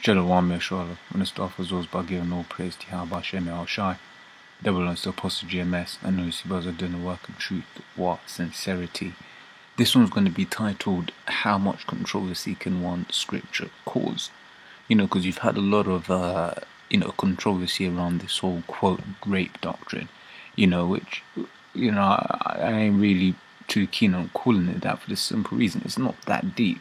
Shalom Yeshua, Minister offers us by giving all praise to Yahweh Hashem El Shai, double and still Apostle GMS, and those who are doing the work of truth, what, sincerity. This one's going to be titled, How Much Controversy Can One Scripture Cause? Because you've had a lot of, controversy around this whole, quote, rape doctrine, which, I ain't really too keen on calling it that for the simple reason it's not that deep.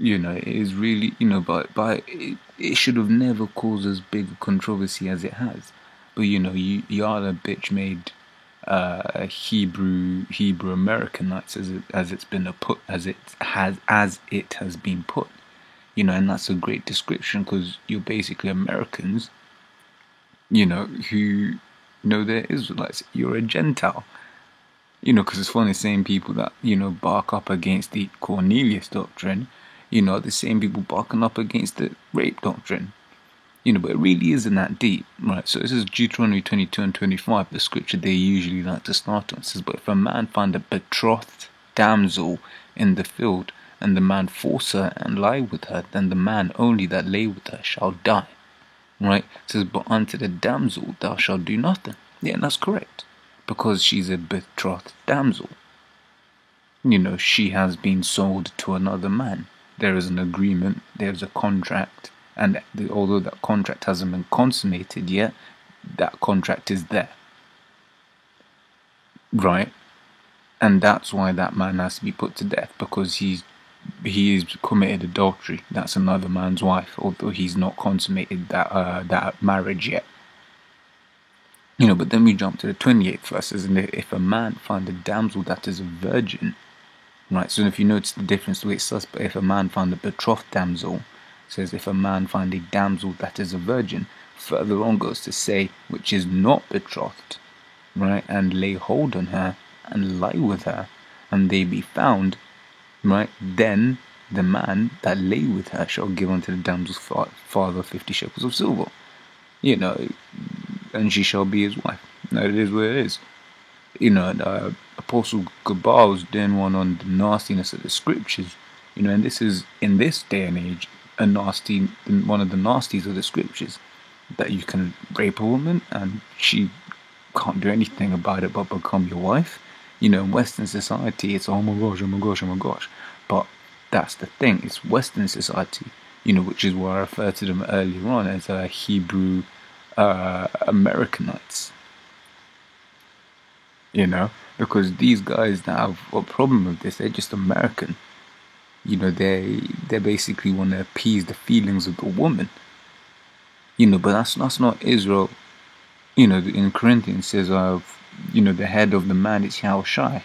It is really, but it should have never caused as big a controversy as it has. But Yala bitch made Hebrew Americanites as it's been been put, and that's a great description because you're basically Americans, who know they're Israelites. You're a Gentile. Because it's funny, same people that bark up against the Cornelius doctrine. The same people barking up against the rape doctrine. But it really isn't that deep, right? So this is Deuteronomy 22 and 25, the scripture they usually like to start on. It says, but if a man find a betrothed damsel in the field, and the man force her and lie with her, then the man only that lay with her shall die. Right? It says, but unto the damsel thou shalt do nothing. Yeah, and that's correct. Because she's a betrothed damsel. She has been sold to another man. There is an agreement, there's a contract, and although that contract hasn't been consummated yet, that contract is there. Right? And that's why that man has to be put to death, because he has committed adultery. That's another man's wife, although he's not consummated that marriage yet. But then we jump to the 28th verse, and if a man find a damsel that is a virgin, right, so if you notice the difference, the way it says, but if a man find a betrothed damsel, it says if a man find a damsel that is a virgin, further on goes to say, which is not betrothed, right, and lay hold on her, and lie with her, and they be found, right, then the man that lay with her shall give unto the damsel's father 50 shekels of silver, and she shall be his wife. Now it is what it is. Apostle Gabar was doing one on the nastiness of the scriptures, and this is, in this day and age, one of the nasties of the scriptures, that you can rape a woman and she can't do anything about it but become your wife. In Western society, it's oh my gosh, oh my gosh, oh my gosh. But that's the thing, it's Western society, which is why I referred to them earlier on as Hebrew Americanites. Because these guys that have a problem with this, they're just American. They basically want to appease the feelings of the woman. But that's not Israel. In Corinthians it says, the head of the man is Yahweh Shai,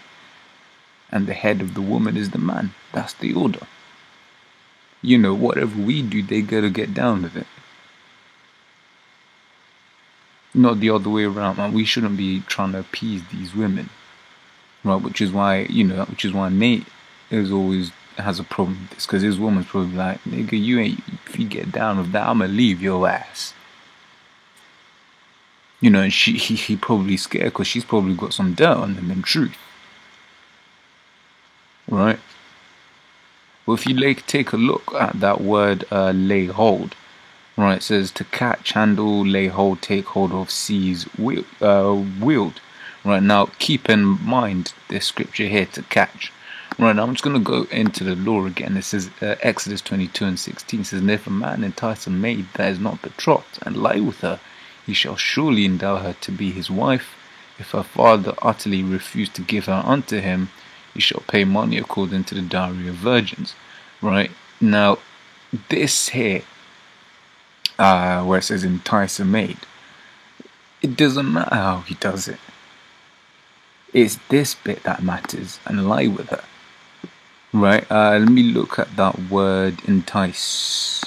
and the head of the woman is the man. That's the order. Whatever we do, they gotta get down with it. Not the other way around, man. We shouldn't be trying to appease these women, right? Which is why Nate always has a problem with this, because his woman's probably like, nigga, if you get down with that, I'ma leave your ass. And he probably scared because she's probably got some dirt on him in truth, right? Well, if you take a look at that word, lay hold. Right, it says to catch, handle, lay hold, take hold of, seize, wield. Right, now keep in mind this scripture here, to catch. Right, now I'm just going to go into the law again. It says Exodus 22 and 16 says, and if a man entice a maid that is not betrothed and lie with her, he shall surely endow her to be his wife. If her father utterly refuse to give her unto him, he shall pay money according to the dowry of virgins. Right, now this here, where it says entice a maid, it doesn't matter how he does it. It's this bit that matters, and lie with her. Right, let me look at that word entice.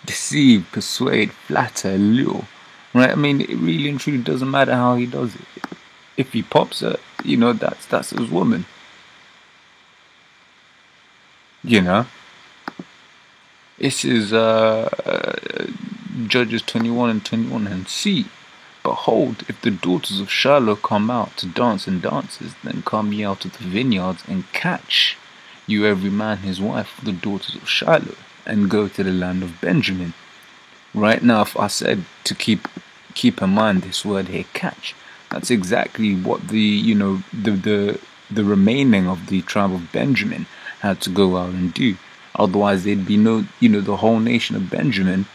Deceive, persuade, flatter, lure. Right, I mean, it really and truly doesn't matter how he does it. If he pops her, that's his woman. This is Judges 21 and 21 and C. Behold, if the daughters of Shiloh come out to dance in dances, then come ye out of the vineyards, and catch you every man his wife for the daughters of Shiloh, and go to the land of Benjamin. Right now, if I said to keep in mind this word here, catch, that's exactly what the remaining of the tribe of Benjamin had to go out and do. Otherwise, there'd be no, the whole nation of Benjamin,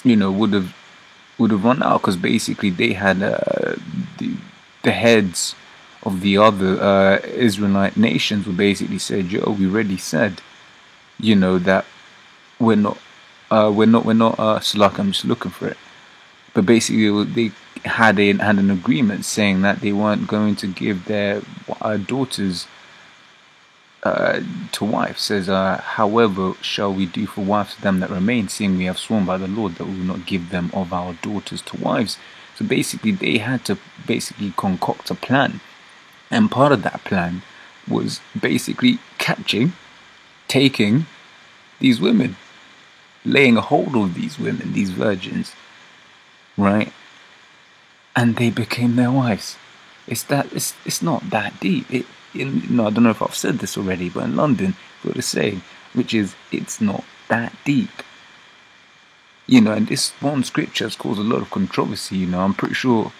would have run out, because basically they had the heads of the other Israelite nations were basically said, yo, we already said, that we're not so like, I'm just looking for it. But basically they had an agreement saying that they weren't going to give their daughters to wives. Says, however shall we do for wives to them that remain, seeing we have sworn by the Lord that we will not give them of our daughters to wives. So basically they had to concoct a plan, and part of that plan was basically taking these women, laying a hold of these women, these virgins, right? And they became their wives. It's not that deep. I don't know if I've said this already, but in London, got a saying, which is, it's not that deep. And this one scripture has caused a lot of controversy. I'm pretty sure,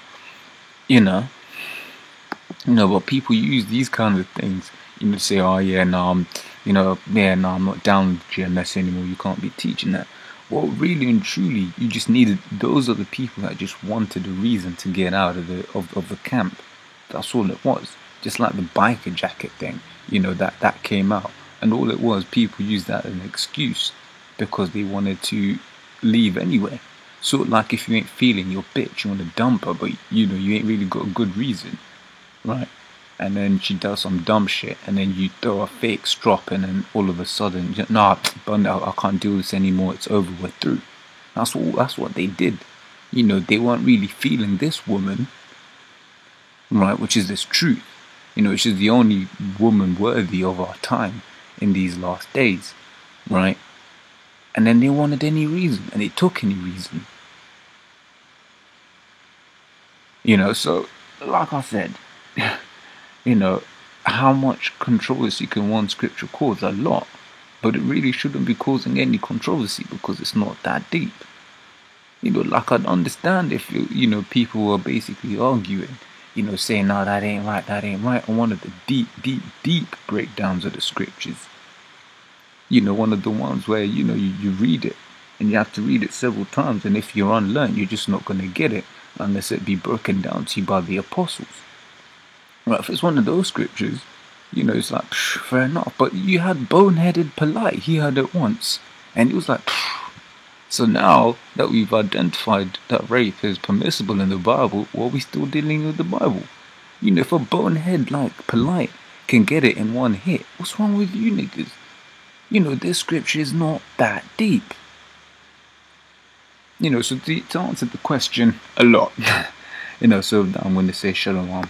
but people use these kinds of things, to say, oh yeah, no, I'm not down with GMS anymore. You can't be teaching that. Well, really and truly, you just needed, those are the people that just wanted a reason to get out of the camp. That's all it was. Just like the biker jacket thing, that came out, and all it was, people used that as an excuse because they wanted to leave anyway. Sort of like if you ain't feeling your bitch, you want to dump her, but you ain't really got a good reason, right? And then she does some dumb shit, and then you throw a fake strop, and then all of a sudden, nah, I can't do this anymore. It's over. We're through. That's what they did. They weren't really feeling this woman, right? Which is this truth. She's the only woman worthy of our time in these last days, right? And then they wanted any reason, and they took any reason. So like I said. How much controversy can one scripture cause? A lot. But it really shouldn't be causing any controversy because it's not that deep. Like, I'd understand if, people were basically arguing, saying, no, that ain't right, on one of the deep breakdowns of the scriptures. One of the ones where, you read it, and you have to read it several times, and if you're unlearned, you're just not going to get it unless it be broken down to you by the apostles. Right, if it's one of those scriptures, it's like, fair enough. But you had boneheaded Polite, he heard it once, and it was like, so now that we've identified that rape is permissible in the Bible, why are we still dealing with the Bible? If a bonehead like Polite can get it in one hit, what's wrong with you niggas? This scripture is not that deep. So to answer the question a lot, so I'm going to say shalom.